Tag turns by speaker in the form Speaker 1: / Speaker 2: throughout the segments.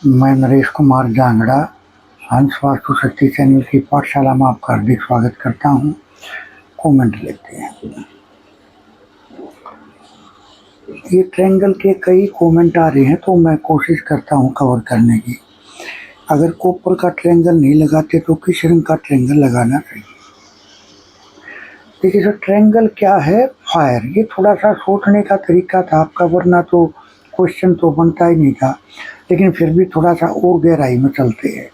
Speaker 1: मैं नरेश कुमार जांगड़ा हंस वास्तु शक्ति चैनल की पाठशाला में आपका हार्दिक स्वागत करता हूं। कमेंट लेते हैं। ये ट्रायंगल के कई कमेंट आ रहे हैं तो मैं कोशिश करता हूं कवर करने की। अगर कॉपर का ट्रायंगल नहीं लगाते तो किस रंग का ट्रायंगल लगाना चाहिए। देखिए सर, ट्रायंगल क्या है? फायर। ये थोड़ा सा सोचने का तरीका था आपका, वरना तो क्वेश्चन तो बनता ही नहीं था, लेकिन फिर भी थोड़ा सा और गहराई में चलते हैं।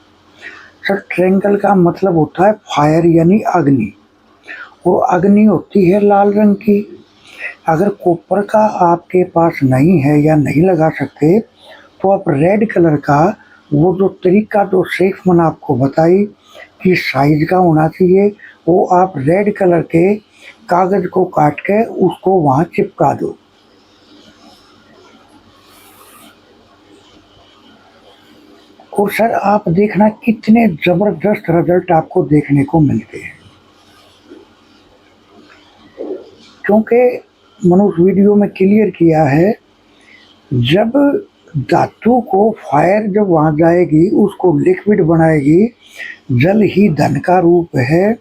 Speaker 1: सर, ट्रायंगल का मतलब होता है फायर यानी अग्नि, और अग्नि होती है लाल रंग की। अगर कॉपर का आपके पास नहीं है या नहीं लगा सकते तो आप रेड कलर का, वो जो तरीका जो शेख मैंने आपको बताई कि साइज का होना चाहिए, वो आप रेड कलर के कागज को काट के उसको वहां चिपका दो। और सर आप देखना कितने जबरदस्त रिजल्ट आपको देखने को मिलते हैं, क्योंकि मैंने उस वीडियो में क्लियर किया है, जब धातु को फायर जब वहां जाएगी उसको लिक्विड बनाएगी। जल ही धन का रूप है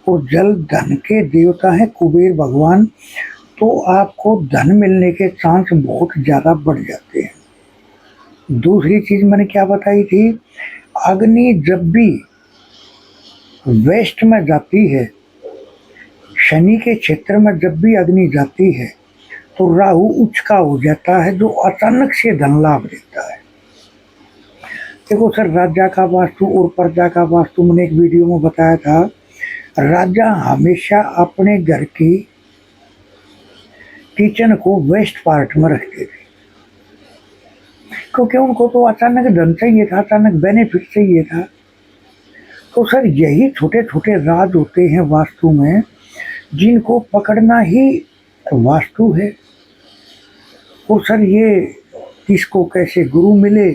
Speaker 1: और जल धन के देवता है कुबेर भगवान, तो आपको धन मिलने के चांस बहुत ज़्यादा बढ़ जाते हैं। दूसरी चीज मैंने क्या बताई थी, अग्नि जब भी वेस्ट में जाती है, शनि के क्षेत्र में जब भी अग्नि जाती है तो राहु उचका हो जाता है, जो अचानक से धन लाभ देता है। देखो सर, राजा का वास्तु और प्रजा का वास्तु मैंने एक वीडियो में बताया था। राजा हमेशा अपने घर की किचन को वेस्ट पार्ट में रखते थे, क्योंकि उनको तो अचानक धन चाहिए था, अचानक बेनिफिट चाहिए था। तो सर यही छोटे छोटे राज होते हैं वास्तु में, जिनको पकड़ना ही वास्तु है। और सर ये किसको कैसे गुरु मिले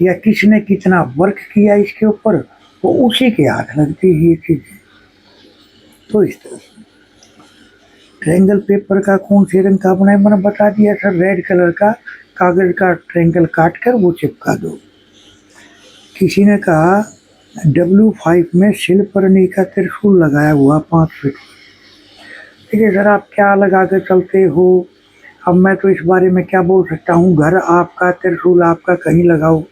Speaker 1: या किसने कितना वर्क किया इसके ऊपर, तो उसी के हाथ लगती है ये चीजें। तो इस तरह से ट्रायंगल पेपर का कौन से रंग का बनाए मैंने बता दिया सर। रेड कलर का कागज का ट्रायंगल काट कर वो चिपका दो। किसी ने कहा W5 में शिल्परनी का त्रिशूल लगाया हुआ 5 फीट। ठीक है सर, आप क्या लगा के चलते हो? अब मैं तो इस बारे में क्या बोल सकता हूँ। घर आपका, त्रिशूल आपका, कहीं लगाओ।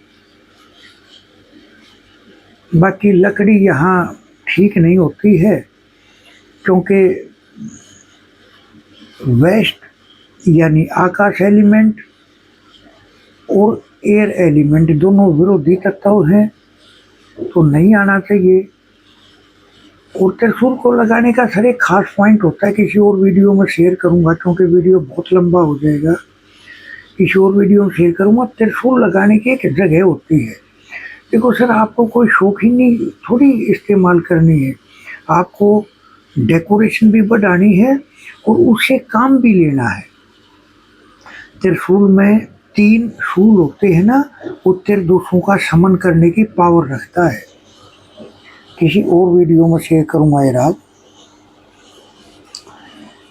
Speaker 1: बाकी लकड़ी यहाँ ठीक नहीं होती है, क्योंकि वेस्ट यानी आकाश एलिमेंट और एयर एलिमेंट दोनों विरोधी तत्व हैं, तो नहीं आना चाहिए। और त्रिशूल को लगाने का सर एक खास पॉइंट होता है, किसी और वीडियो में शेयर करूंगा, क्योंकि वीडियो बहुत लंबा हो जाएगा। किसी और वीडियो में शेयर करूंगा। त्रिशूल लगाने की एक जगह होती है। देखो सर, आपको कोई शौकीनी थोड़ी इस्तेमाल करनी है, आपको डेकोरेशन भी बढ़ानी है और उससे काम भी लेना है। त्रिशूल में 3 शूल होते हैं ना, वो त्रिदोषों का शमन करने की पावर रखता है। किसी और वीडियो में शेयर करूंगा ये राज।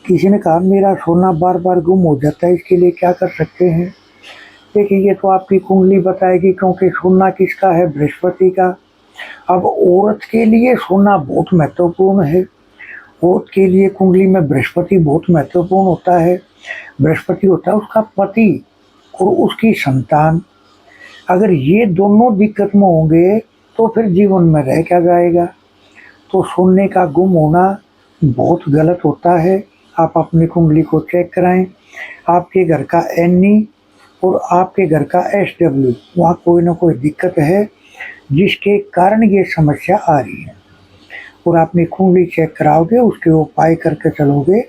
Speaker 1: किसी ने कहा मेरा सोना बार बार गुम हो जाता है, इसके लिए क्या कर सकते हैं? देखिए, ये तो आपकी कुंडली बताएगी, क्योंकि सोना किसका है? बृहस्पति का। अब औरत के लिए सोना बहुत महत्वपूर्ण है। औरत के लिए कुंडली में बृहस्पति बहुत महत्वपूर्ण होता है। बृहस्पति होता है उसका पति और उसकी संतान। अगर ये दोनों दिक्कत में होंगे तो फिर जीवन में रह क्या जाएगा? तो सोने का गुम होना बहुत गलत होता है। आप अपनी कुंडली को चेक कराएं। आपके घर का NE और आपके घर का SW, वहाँ कोई ना कोई दिक्कत है जिसके कारण ये समस्या आ रही है। और आपने कुंडली चेक कराओगे, उसके उपाय करके चलोगे,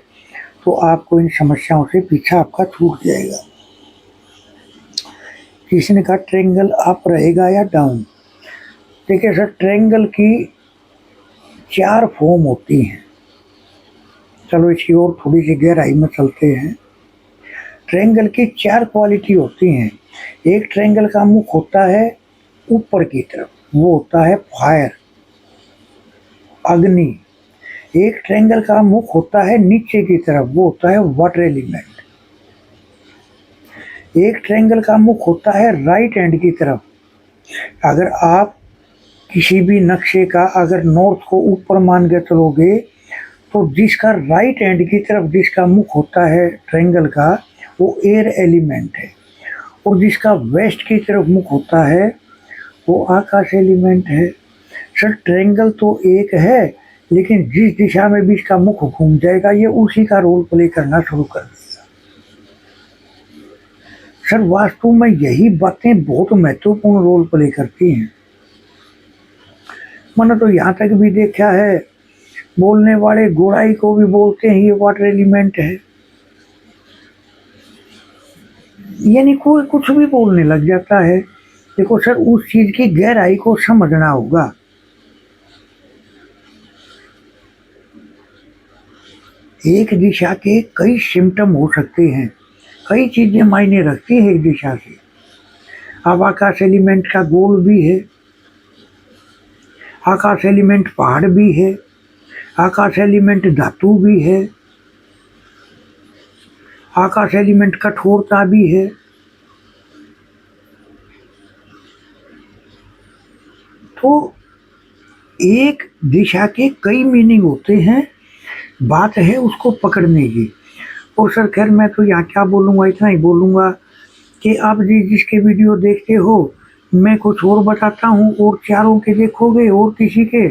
Speaker 1: तो आपको इन समस्याओं से पीछा आपका छूट जाएगा। किसी ने कहा ट्रायंगल अप रहेगा या डाउन? देखिए सर, ट्रायंगल की 4 फॉर्म होती हैं। चलो इसकी और थोड़ी सी गहराई में चलते हैं। ट्रायंगल की 4 क्वालिटी होती हैं। एक ट्रायंगल का मुख होता है ऊपर की तरफ, वो होता है फायर, अग्नि। एक ट्रायंगल का मुख होता है नीचे की तरफ, वो होता है वाटर एलिमेंट। एक ट्रायंगल का मुख होता है राइट हैंड की तरफ, अगर आप किसी भी नक्शे का अगर नॉर्थ को ऊपर मान के चलोगे तो जिसका राइट हैंड की तरफ जिसका मुख होता है ट्रायंगल का वो एयर एलिमेंट है, और जिसका वेस्ट की तरफ मुख होता है वो आकाश एलिमेंट है। सर ट्रायंगल तो एक है, लेकिन जिस दिशा में भी इसका मुख घूम जाएगा ये उसी का रोल प्ले करना शुरू कर देगा। सर वास्तव में यही बातें बहुत महत्वपूर्ण रोल प्ले करती हैं। मैंने तो यहाँ तक भी देखा है, बोलने वाले गोड़ाई को भी बोलते हैं ये वाटर एलिमेंट है, यानी कोई कुछ भी बोलने लग जाता है। देखो सर उस चीज की गहराई को समझना होगा। एक दिशा के कई सिम्टम हो सकते हैं, कई चीजें मायने रखती है एक दिशा से। अब आकाश एलिमेंट का गोल भी है, आकाश एलिमेंट पहाड़ भी है, आकाश एलिमेंट धातु भी है, आकाश एलिमेंट कठोरता भी है। तो एक दिशा के कई मीनिंग होते हैं, बात है उसको पकड़ने की। और सर खैर मैं तो यहाँ क्या बोलूँगा, इतना ही बोलूँगा कि आप जिसके वीडियो देखते हो मैं कुछ और बताता हूँ और चारों के देखोगे और किसी के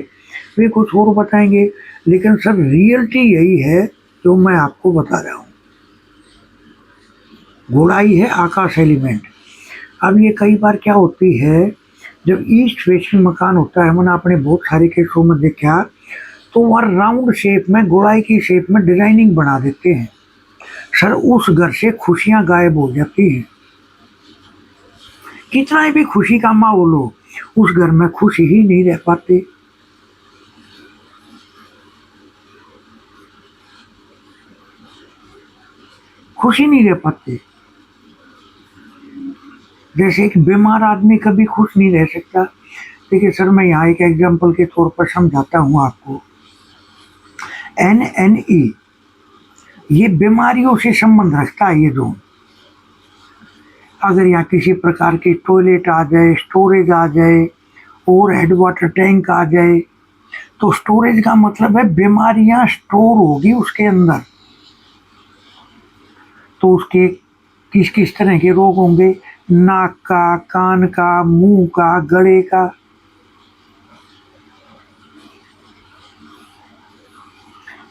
Speaker 1: वे कुछ और बताएंगे, लेकिन सर रियलिटी यही है जो मैं आपको बता रहा हूँ। गोलाई है आकाश एलिमेंट। अब ये कई बार क्या होती है, जब ईस्ट फेसिंग मकान होता है, मैंने अपने बहुत सारे केसों में देखा, तो वह राउंड शेप में गोलाई की शेप में डिजाइनिंग बना देते हैं। सर उस घर से खुशियां गायब हो जाती हैं। कितना भी खुशी का माहौल हो उस घर में खुशी ही नहीं रह पाते। खुशी नहीं रह पाते। जैसे एक बीमार आदमी कभी खुश नहीं रह सकता। देखिए सर मैं यहाँ एक एग्जांपल के तौर पर समझाता हूँ आपको। NNE ये बीमारियों से संबंध रखता है। ये जोन अगर यहाँ किसी प्रकार की टॉयलेट आ जाए, स्टोरेज आ जाए और हेड वाटर टैंक आ जाए, तो स्टोरेज का मतलब है बीमारियां स्टोर होगी उसके अंदर। तो उसके किस किस तरह के रोग होंगे, नाक का, कान का, मुंह का, गले का।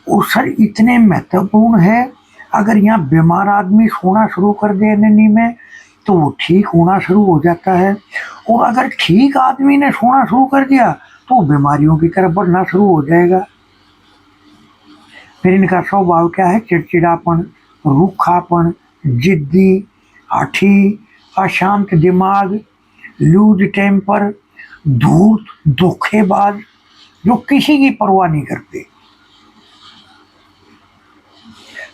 Speaker 1: और सर इतने महत्वपूर्ण है, अगर यहाँ बीमार आदमी सोना शुरू कर दे NNE में तो वो ठीक होना शुरू हो जाता है, और अगर ठीक आदमी ने सोना शुरू कर दिया तो बीमारियों की तरफ बढ़ना शुरू हो जाएगा। फिर इनका स्वभाव क्या है, चिड़चिड़ापन, रूखापन, जिद्दी, आठी, अशांत दिमाग, लूज टेम्पर, धूर्त, धोखेबाज, जो किसी की परवाह नहीं करते।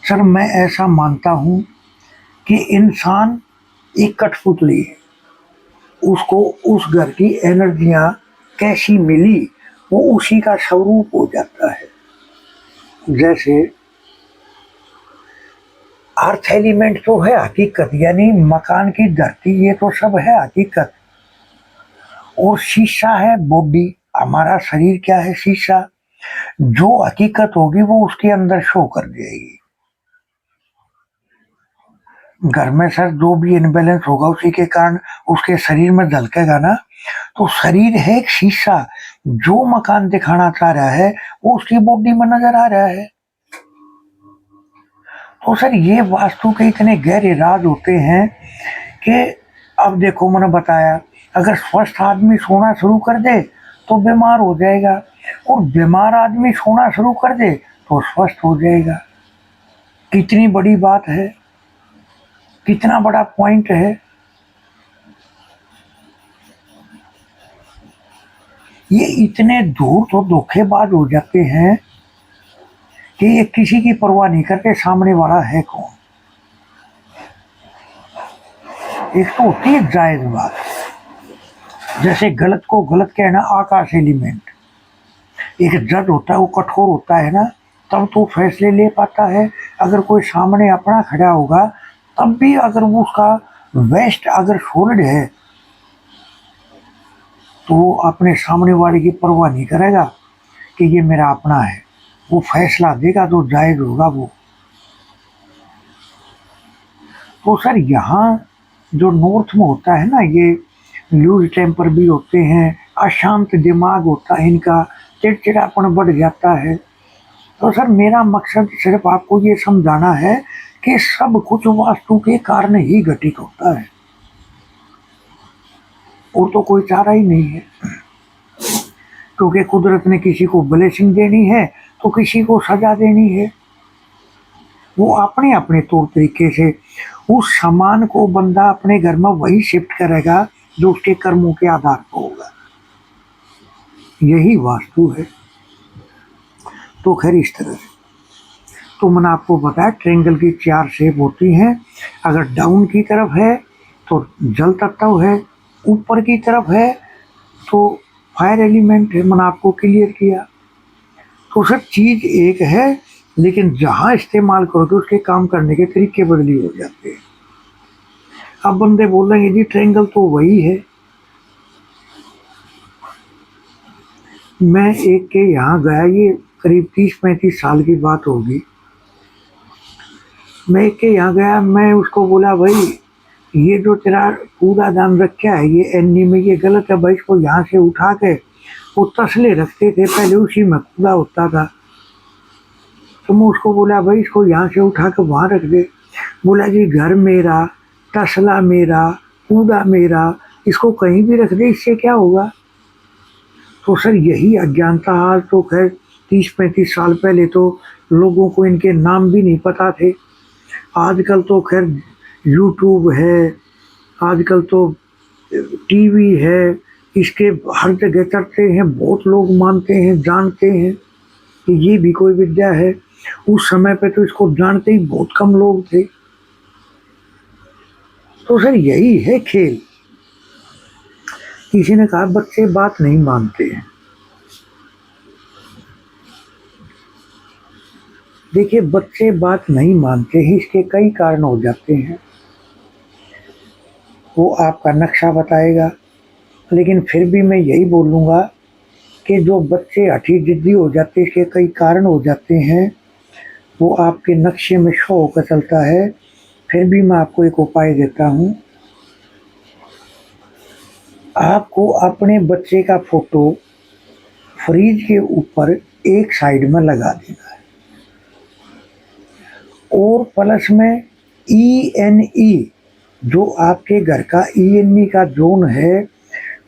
Speaker 1: सर मैं ऐसा मानता हूं कि इंसान एक कठपुतली है, उसको उस घर की एनर्जियां कैसी मिली वो उसी का स्वरूप हो जाता है। जैसे अर्थ एलिमेंट तो है हकीकत, यानी मकान की धरती, ये तो सब है हकीकत। और शीशा है बॉडी, हमारा शरीर क्या है, शीशा। जो हकीकत होगी वो उसके अंदर शो कर देगी। घर में सर जो भी इनबैलेंस होगा उसी के कारण उसके शरीर में झलकेगा ना। तो शरीर है एक शीशा, जो मकान दिखाना चाह रहा है वो उसकी बॉडी में नजर आ रहा है। तो सर ये वास्तु के इतने गहरे राज होते हैं कि अब देखो मैंने बताया, अगर स्वस्थ आदमी सोना शुरू कर दे तो बीमार हो जाएगा, और बीमार आदमी सोना शुरू कर दे तो स्वस्थ हो जाएगा। कितनी बड़ी बात है, कितना बड़ा पॉइंट है। ये इतने दूर तो धोखेबाज हो जाते हैं कि ये किसी की परवाह नहीं करते सामने वाला है कौन। एक तो होती है जायज बात, जैसे गलत को गलत कहना, आकाश एलिमेंट। एक जज होता है वो कठोर होता है ना, तब तो फैसले ले पाता है। अगर कोई सामने अपना खड़ा होगा तब भी अगर वो उसका वेस्ट अगर सॉलिड है तो वो अपने सामने वाले की परवाह नहीं करेगा कि ये मेरा अपना है, वो फैसला देगा तो जायज़ होगा वो। तो सर यहाँ जो नॉर्थ में होता है ना, ये लूज टेम्पर भी होते हैं, अशांत दिमाग होता है इनका, चिड़चिड़ापन बढ़ जाता है। तो सर मेरा मकसद सिर्फ आपको ये समझाना है कि सब कुछ वास्तु के कारण ही घटित होता है, और तो कोई चारा ही नहीं है। क्योंकि कुदरत ने किसी को ब्लेसिंग देनी है तो किसी को सजा देनी है। वो अपने अपने तौर तरीके से उस सामान को बंदा अपने घर में वही शिफ्ट करेगा जो उसके कर्मों के आधार पर होगा। यही वास्तु है। तो खैर इस तरह से तो मैंने आपको बताया ट्रायंगल की 4 शेप होती हैं। अगर डाउन की तरफ है तो जल तत्व है, ऊपर की तरफ है तो फायर एलिमेंट है। मैंने आपको क्लियर किया। तो सर चीज़ एक है, लेकिन जहाँ इस्तेमाल करो तो उसके काम करने के तरीके बदली हो जाते हैं। अब बंदे बोल रहे हैं जी ट्रायंगल तो वही है। मैं एक के यहाँ गया, ये करीब 30-35 साल की बात होगी। मैं एक के यहाँ गया, मैं उसको बोला भाई ये जो तेरा कूड़ादान रखा है ये एनी में ये गलत है भाई, इसको यहाँ से उठा के वो तसले रखते थे पहले, उसी में कूड़ा होता था। तो मैं उसको बोला भाई इसको यहाँ से उठा के वहाँ रख दे। बोला जी घर मेरा, तसला मेरा, कूड़ा मेरा, इसको कहीं भी रख दे, इससे क्या होगा। तो सर यही अज्ञानता। आज तो खैर 30-35 साल पहले तो लोगों को इनके नाम भी नहीं पता थे। आजकल तो खैर यूट्यूब है, आजकल तो टीवी है, इसके हर जगह चर्चे हैं, बहुत लोग मानते हैं, जानते हैं कि ये भी कोई विद्या है। उस समय पे तो इसको जानते ही बहुत कम लोग थे। तो सर यही है खेल। किसी ने कहा बच्चे बात नहीं मानते हैं। देखिए बच्चे बात नहीं मानते हैं, इसके कई कारण हो जाते हैं। वो आपका नक्शा बताएगा, लेकिन फिर भी मैं यही बोलूँगा कि जो बच्चे हठी जिद्दी हो जाते हैं इसके कई कारण हो जाते हैं। वो आपके नक्शे में शो होकर चलता है। फिर भी मैं आपको एक उपाय देता हूँ। आपको अपने बच्चे का फोटो फ्रिज के ऊपर एक साइड में लगा देना है, और प्लस में ENE जो आपके घर का ENE का जोन है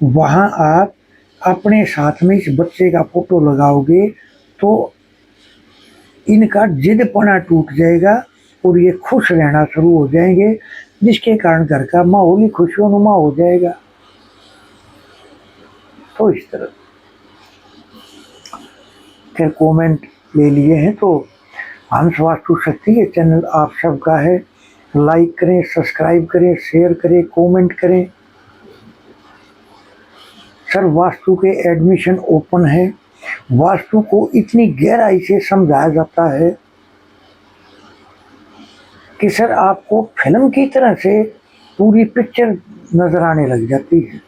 Speaker 1: वहाँ आप अपने साथ में इस बच्चे का फोटो लगाओगे तो इनका जिदपना टूट जाएगा और ये खुश रहना शुरू हो जाएंगे, जिसके कारण घर का माहौल ही खुशनुमा हो जाएगा। तो इस तरह खैर कमेंट ले लिए हैं। तो हंस वास्तु शक्ति ये चैनल आप सबका है। लाइक करें, सब्सक्राइब करें, शेयर करें, कमेंट करें। सर वास्तु के एडमिशन ओपन है। वास्तु को इतनी गहराई से समझाया जाता है कि सर आपको फिल्म की तरह से पूरी पिक्चर नजर आने लग जाती है।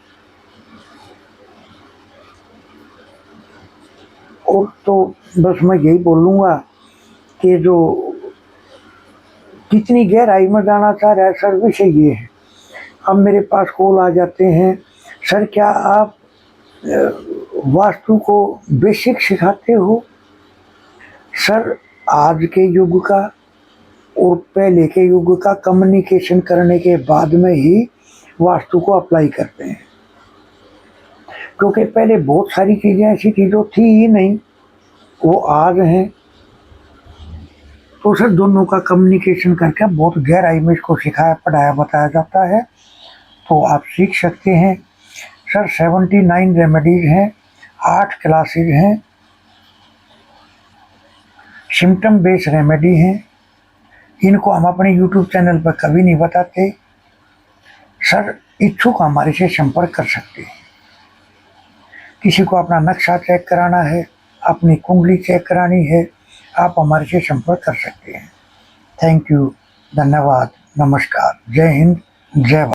Speaker 1: और तो बस मैं यही बोलूँगा कि जो कितनी गहराई में जाना चाह रहा है सर विषय ये है। अब मेरे पास कॉल आ जाते हैं, सर क्या आप वास्तु को बेसिक सिखाते हो। सर आज के युग का और पहले के युग का कम्युनिकेशन करने के बाद में ही वास्तु को अप्लाई करते हैं, क्योंकि पहले बहुत सारी चीज़ें ऐसी थी जो थी ही नहीं, वो आज हैं। तो सर दोनों का कम्युनिकेशन करके बहुत गहराई में इसको सिखाया पढ़ाया बताया जाता है, तो आप सीख सकते हैं। सर 79 रेमेडीज हैं, 8 क्लासेज हैं, सिम्टम बेस्ड रेमेडी हैं। इनको हम अपने यूट्यूब चैनल पर कभी नहीं बताते। सर इच्छुक हमारे से संपर्क कर सकते हैं। किसी को अपना नक्शा चेक कराना है, अपनी कुंडली चेक करानी है, आप हमारे से संपर्क कर सकते हैं। थैंक यू, धन्यवाद, नमस्कार, जय हिंद, जय भारत।